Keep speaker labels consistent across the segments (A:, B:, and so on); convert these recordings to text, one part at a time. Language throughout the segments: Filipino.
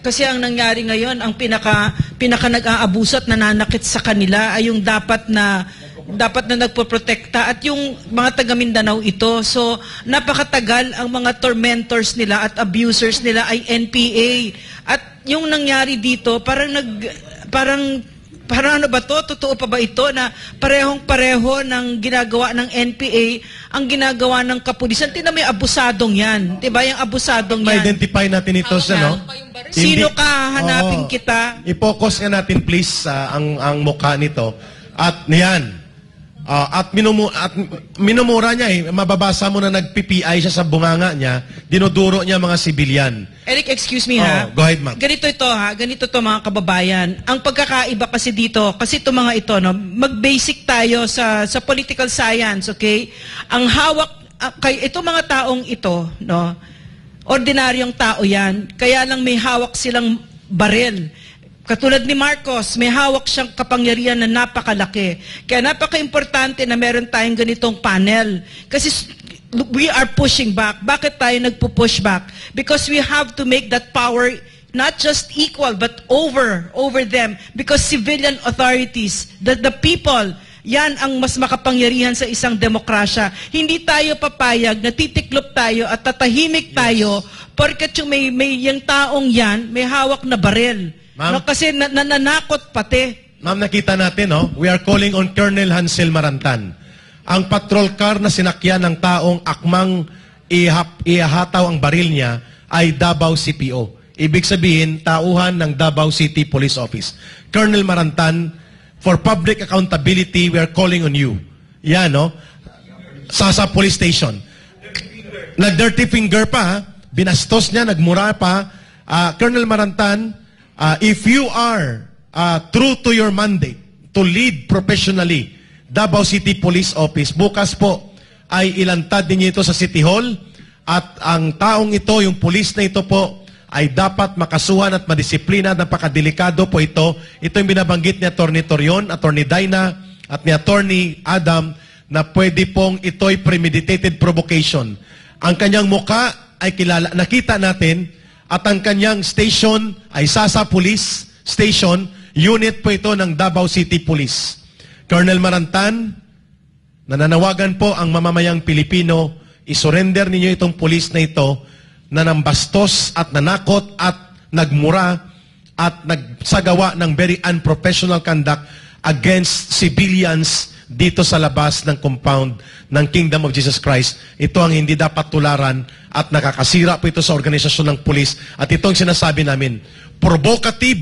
A: Kasi ang nangyari ngayon, ang pinaka nag-aabuso at nananakit sa kanila ay yung dapat na nagpoprotekta at yung mga taga Mindanao ito. So, napakatagal ang mga tormentors nila at abusers nila ay NPA. At yung nangyari dito, parang ano ba to? Totoo pa ba ito na parehong-pareho ng ginagawa ng NPA ang ginagawa ng kapulisan? Tingnan mo yung abusadong yan. Diba yung abusadong yan?
B: Ma-identify natin ito sa no?
A: Sino ka? Hanapin kita.
B: I-focus nga natin please ang mukha nito. At niyan. At minumura niya eh. Mababasa mo na nag-PPI siya sa bunganga niya. Dinuduro niya mga sibilyan.
A: Eric, excuse me ha.
B: Go ahead, ma'am.
A: Ganito ito ha. Ganito to mga kababayan. Ang pagkakaiba kasi dito, kasi ito mga ito, no, mag-basic tayo sa political science, okay? Ang hawak, kay ito mga taong ito, no, ordinaryong tao yan, kaya lang may hawak silang barel. Katulad ni Marcos, may hawak siyang kapangyarihan na napakalaki. Kaya napaka-importante na meron tayong ganitong panel. Kasi we are pushing back. Bakit tayo nagpo-push back? Because we have to make that power not just equal but over them. Because civilian authorities, the people, yan ang mas makapangyarihan sa isang demokrasya. Hindi tayo papayag na titiklop tayo at tatahimik tayo porket yung yung taong yan may hawak na barel. No, kasi nananakot pati.
B: Ma'am, nakita natin, no? We are calling on Colonel Hansel Marantan. Ang patrol car na sinakyan ng taong akmang ihataw ang baril niya ay Davao CPO. Ibig sabihin, tauhan ng Davao City Police Office. Colonel Marantan, for public accountability, we are calling on you. Yan, no? Sa police station. Nag-dirty finger pa, ha? Binastos niya, nagmura pa. Colonel Marantan, if you are true to your mandate to lead professionally Davao City Police Office, bukas po ay ilantad ninyo ito sa City Hall at ang taong ito, yung police na ito po, ay dapat makasuhan at madisiplina. Napakadelikado po ito. Ito yung binabanggit ni Atty. Torion, Atty. Dina at ni Atty. Adam na pwede pong ito'y premeditated provocation. Ang kanyang muka ay kilala, nakita natin. At ang kanyang station ay Sasa Police Station, unit po ito ng Davao City Police. Colonel Marantan, nananawagan po ang mamamayang Pilipino, isurrender ninyo itong police na ito na nambastos at nanakot at nagmura at nagsagawa ng very unprofessional conduct against civilians dito sa labas ng compound ng Kingdom of Jesus Christ. Ito ang hindi dapat tularan at nakakasira po ito sa organisasyon ng pulis. At ito ang sinasabi namin, provocative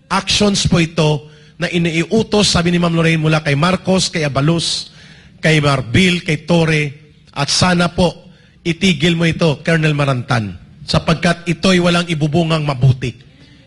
B: actions po ito na iniutos, sabi ni Ma'am Lorraine, mula kay Marcos, kay Abalos, kay Marbil, kay Torre, at sana po itigil mo ito, Colonel Marantan, sapagkat ito'y walang ibubungang mabuti.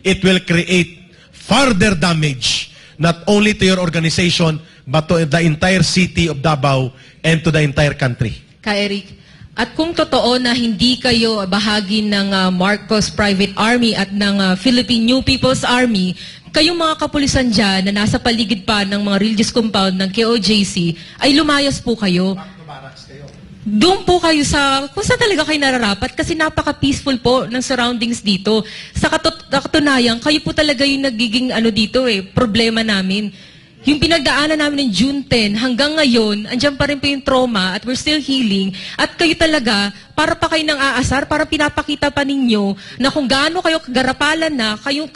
B: It will create further damage, not only to your organization, but to the entire city of Davao and to the entire country.
C: Ka Eric, at kung totoo na hindi kayo bahagi ng Marcos Private Army at ng Philippine New People's Army, kayong mga kapulisan dyan na nasa paligid pa ng mga religious compound ng KOJC, ay lumayas po kayo. Doon po kayo kung saan talaga kayo nararapat kasi napaka-peaceful po ng surroundings dito. Sa katunayan, kayo po talaga yung nagiging problema namin. Yung pinagdaanan namin ng June 10 hanggang ngayon, andyan pa rin po yung trauma at we're still healing. At kayo talaga, para pa kayo nang aasar, para pinapakita pa ninyo na kung gaano kayo kagarapalan na, kayo,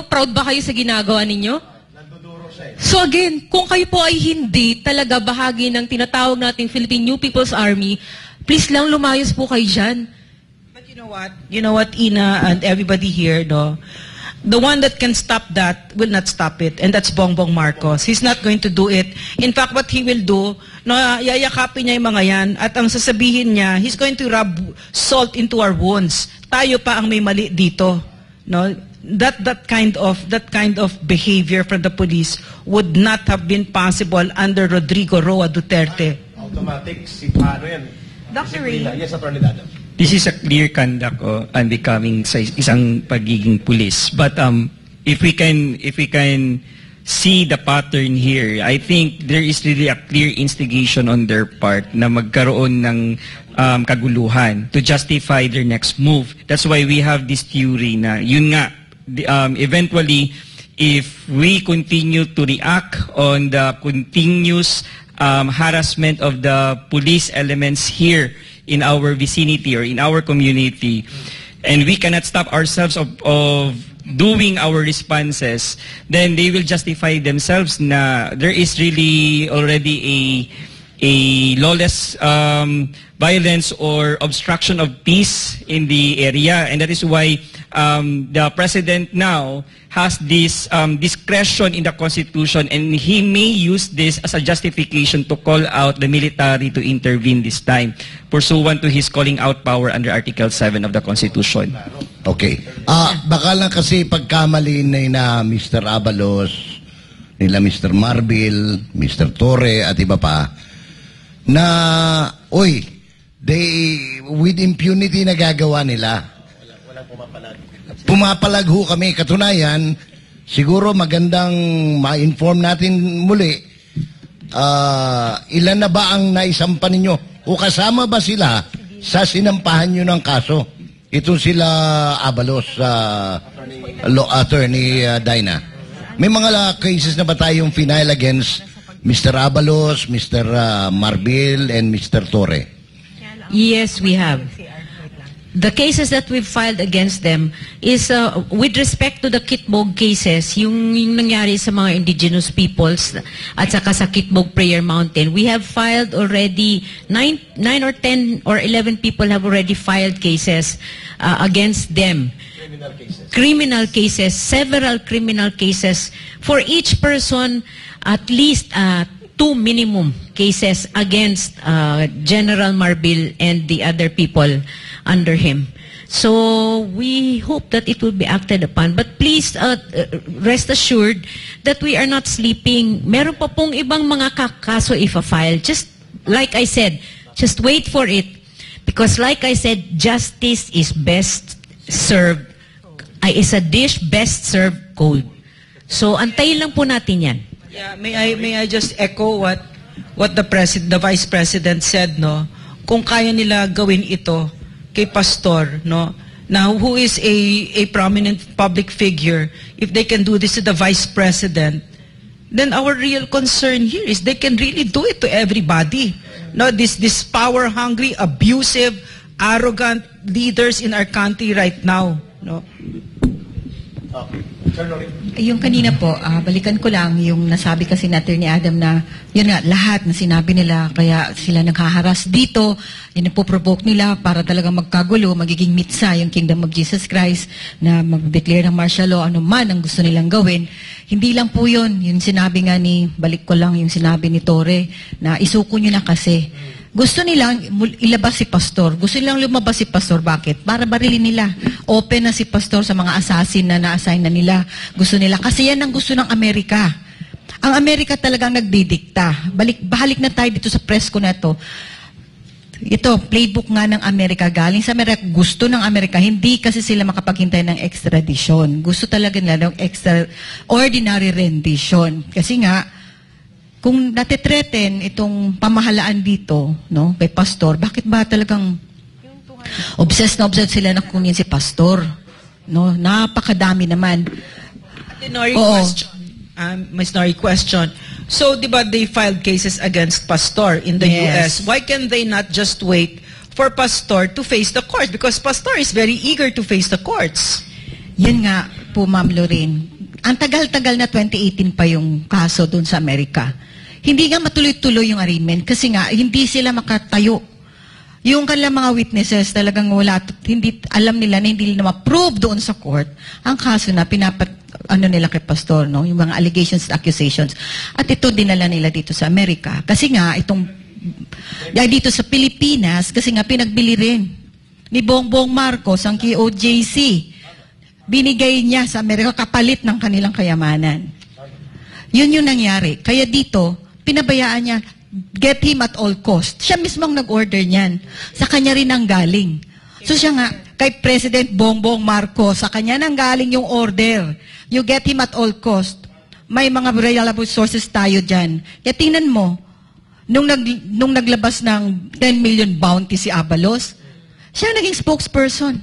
C: proud ba kayo sa ginagawa ninyo? So again, kung kayo po ay hindi talaga bahagi ng tinatawag nating Philippine New People's Army, please lang lumayas po kayo dyan.
A: But you know what? You know what, Ina and everybody here, no? The one that can stop that will not stop it. And that's Bongbong Marcos. He's not going to do it. In fact, what he will do, no, yayakapin niya yung mga yan at ang sasabihin niya, he's going to rub salt into our wounds. Tayo pa ang may mali dito. No? That kind of behavior from the police would not have been possible under Rodrigo Roa Duterte.
B: Automatic, yan?
A: Dr. Ray.
B: Yes, Atty. Adam.
D: This is a clear conduct and becoming sa isang pagiging pulis. But if we can see the pattern here, I think there is really a clear instigation on their part na magkaroon ng kaguluhan to justify their next move. That's why we have this theory na yun nga, eventually, if we continue to react on the continuous harassment of the police elements here in our vicinity or in our community, and we cannot stop ourselves of doing our responses, then they will justify themselves na there is really already a lawless violence or obstruction of peace in the area, and that is why the president now has this discretion in the Constitution, and he may use this as a justification to call out the military to intervene this time, pursuant to his calling out power under Article 7 of the Constitution.
E: Okay. Baka lang kasi pagkamali na Mr. Abalos, nila Mr. Marbil, Mr. Torre, at iba pa, na, with impunity na gagawa nila. Pumapalag ho kami. Katunayan, siguro magandang ma-inform natin muli, ilan na ba ang naisampa ninyo? O kasama ba sila sa sinampahan nyo ng kaso? Ito sila Abalos, Attorney Dina. May mga cases na ba tayong final against Mr. Abalos, Mr. Marbil, and Mr. Torre?
F: Yes, we have. The cases that we've filed against them is with respect to the Kitbog cases, yung nangyari sa mga indigenous peoples at saka sa Kitbog Prayer Mountain. We have filed already 9 or 10 or 11 people have already filed cases against them. Criminal cases, several criminal cases. For each person, at least 2 minimum cases against General Marbil and the other people under him. So we hope that it will be acted upon. But please rest assured that we are not sleeping. Meron pa pong ibang mga kaso if-file. Just like I said, just wait for it. Because like I said, justice is best served, is a dish best served cold. So antayin lang po natin yan.
A: Yeah, may I just echo what the Vice President said, no? Kung kaya nila gawin ito kay Pastor, no? Now, who is a prominent public figure, if they can do this to the Vice President, then our real concern here is they can really do it to everybody. No, this power-hungry, abusive, arrogant leaders in our country right now, no?
G: Yung kanina po, balikan ko lang yung nasabi kasi natin ni Adam na yun nga, lahat na sinabi nila kaya sila naghaharas dito, yun po provoke nila para talaga magkagulo, magiging mitsa yung Kingdom of Jesus Christ na mag-declare ng martial law, ano man ang gusto nilang gawin. Hindi lang po yun, yung sinabi nga balik ko lang yung sinabi ni Torre na isuko nyo na kasi. Gusto nilang ilabas si Pastor. Gusto nilang lumabas si Pastor. Bakit? Para barilin nila. Open na si Pastor sa mga assassin na na-assign na nila. Gusto nila. Kasi yan ang gusto ng Amerika. Ang Amerika talagang nagdidikta. Balik na tayo dito sa press ko na to. Ito, playbook nga ng Amerika. Galing sa Amerika. Gusto ng Amerika. Hindi kasi sila makapaghintay ng extradition. Gusto talaga nila ng extraordinary rendition. Kasi nga, kung natitreten itong pamahalaan dito, no, kay Pastor, bakit ba talagang obsessed sila na kunin si Pastor? No, napakadami naman.
A: Snorri question. So, di ba they filed cases against Pastor in the US? Why can they not just wait for Pastor to face the court? Because Pastor is very eager to face the courts.
G: Yan nga po, Ma'am Lorraine. Ang tagal-tagal na 2018 pa yung kaso doon sa Amerika. Hindi nga matuloy-tuloy yung arraignment kasi nga hindi sila makatayo. Yung kanilang mga witnesses talagang wala, hindi alam nila na hindi nila ma-prove doon sa court ang kaso na nila kay Pastor, no? Yung mga allegations at accusations. At ito dinala nila dito sa Amerika. Kasi nga dito sa Pilipinas kasi nga pinagbili rin ni Bongbong Marcos ang KOJC. Binigay niya sa Amerika kapalit ng kanilang kayamanan. Yun yung nangyari. Kaya dito, pinabayaan niya, get him at all cost. Siya mismo ang nag-order niyan. Sa kanya rin ang galing. So siya nga, kay President Bongbong Marcos, sa kanya nang galing yung order. You get him at all cost. May mga reliable sources tayo dyan. Kaya tingnan mo, nung naglabas ng 10 million bounty si Abalos, siya naging spokesperson.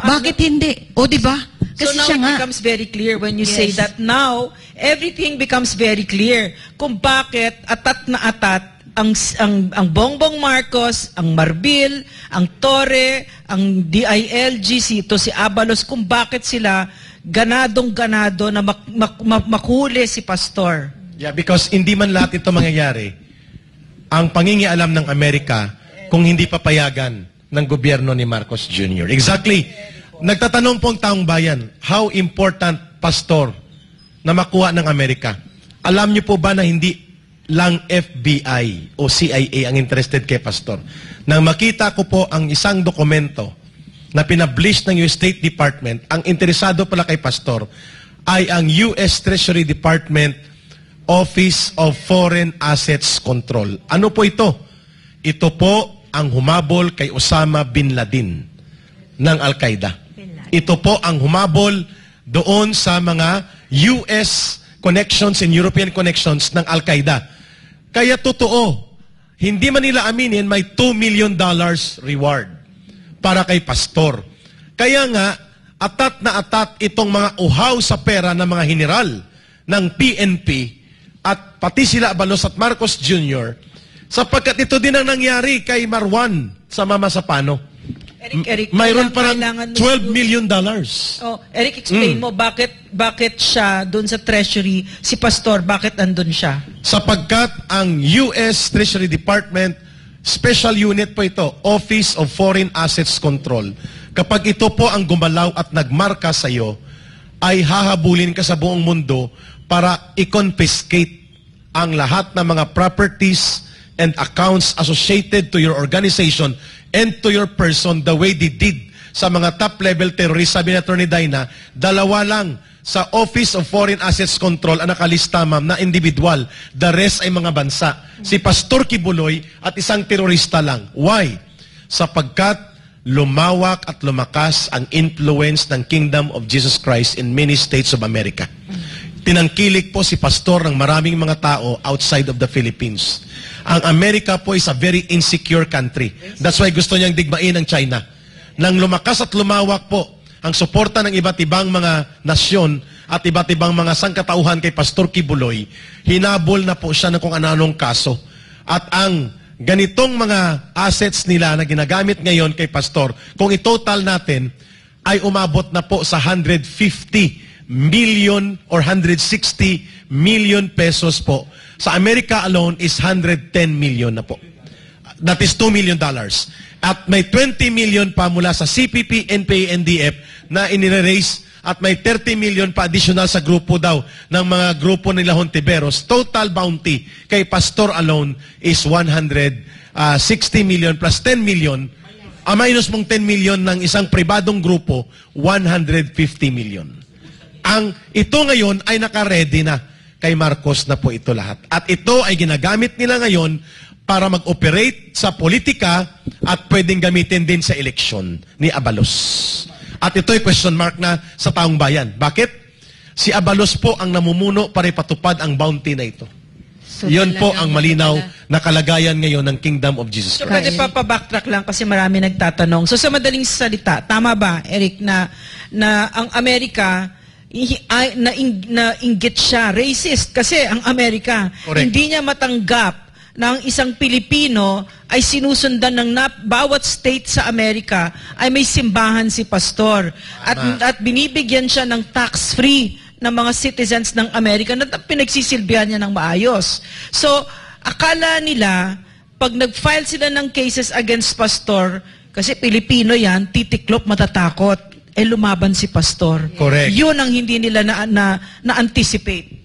G: Bakit hindi? O, di ba? Kasi
A: so now
G: siya
A: it
G: nga.
A: becomes very clear when you
G: Yes.
A: say that now, everything becomes very clear kung bakit atat na atat ang Bongbong Marcos, ang Marbil, ang Torre, ang DILG, si Abalos, kung bakit sila ganadong-ganado na makuli si Pastor.
B: Yeah, because hindi man lahat ito mangyayari, ang pangingialam ng Amerika kung hindi papayagan ng gobyerno ni Marcos Jr. Exactly. Nagtatanong po ang taong bayan, how important, Pastor, na makuha ng Amerika? Alam niyo po ba na hindi lang FBI o CIA ang interested kay Pastor? Nang makita ko po ang isang dokumento na pinablish ng US State Department, ang interesado pala kay Pastor ay ang US Treasury Department Office of Foreign Assets Control. Ano po ito? Ito po ang humabol kay Osama bin Laden ng Al-Qaeda. Ito po ang humabol doon sa mga US connections and European connections ng Al-Qaeda. Kaya totoo, hindi man nila aminin, may $2 million reward para kay Pastor. Kaya nga, atat na atat itong mga uhaw sa pera ng mga general ng PNP at pati sila Abalos at Marcos Jr. sapagkat ito din ang nangyari kay Marwan sa Mama Sapano.
A: Eric,
B: Mayroon parang
A: kailangan mo
B: $12 million.
A: Oh, Eric, explain mo bakit siya doon sa Treasury, si Pastor, bakit andun siya?
B: Sapagkat ang US Treasury Department, special unit po ito, Office of Foreign Assets Control. Kapag ito po ang gumalaw at nagmarka sa iyo, ay hahabulin ka sa buong mundo para i-confiscate ang lahat ng mga properties and accounts associated to your organization and to your person the way they did sa mga top-level terrorists. Sabi ni Atty. Dina, 2 lang sa Office of Foreign Assets Control ang nakalista, ma'am, na individual. The rest ay mga bansa. Si Pastor Kibuloy at isang terorista lang. Why? Sapagkat lumawak at lumakas ang influence ng Kingdom of Jesus Christ in many states of America. Tinangkilik po si Pastor ng maraming mga tao outside of the Philippines. Ang Amerika po is a very insecure country. That's why gusto niyang digmain ang China. Nang lumakas at lumawak po ang suporta ng iba't ibang mga nasyon at iba't ibang mga sangkatauhan kay Pastor Kibuloy, hinabol na po siya ng kung anong kaso. At ang ganitong mga assets nila na ginagamit ngayon kay Pastor, kung i-total natin, ay umabot na po sa 150 million or 160 million pesos po. Sa Amerika alone is 110 million na po. That is $2 million. At may 20 million pa mula sa CPP, NPA, NDF na inire-raise at may 30 million pa additional sa grupo daw ng mga grupo nila Hontiveros. Total bounty kay Pastor alone is 160 million plus 10 million. Minus mong 10 million ng isang pribadong grupo, 150 million. Ito ngayon ay naka-ready na kay Marcos na po ito lahat. At ito ay ginagamit nila ngayon para mag-operate sa politika at pwedeng gamitin din sa eleksyon ni Abalos. At ito ay question mark na sa taong bayan. Bakit? Si Abalos po ang namumuno para ipatupad ang bounty na ito.
F: So,
B: Yun po ang malinaw
F: talaga.
B: na kalagayan ngayon ng Kingdom of Jesus
A: So,
B: Christ.
A: pwede pa backtrack lang kasi marami nagtatanong. So, sa madaling salita, tama ba, Eric, na ang Amerika, nainggit siya, racist, kasi ang Amerika,
B: Correct.
A: hindi niya matanggap na ang isang Pilipino ay sinusundan ng bawat state sa Amerika ay may simbahan si Pastor. At binibigyan siya ng tax-free ng mga citizens ng Amerika na pinagsisilbihan niya ng maayos. So, akala nila, pag nag-file sila ng cases against Pastor, kasi Pilipino yan, titiklop, matatakot, lumaban si Pastor.
B: Correct.
A: Yun ang hindi nila na-anticipate.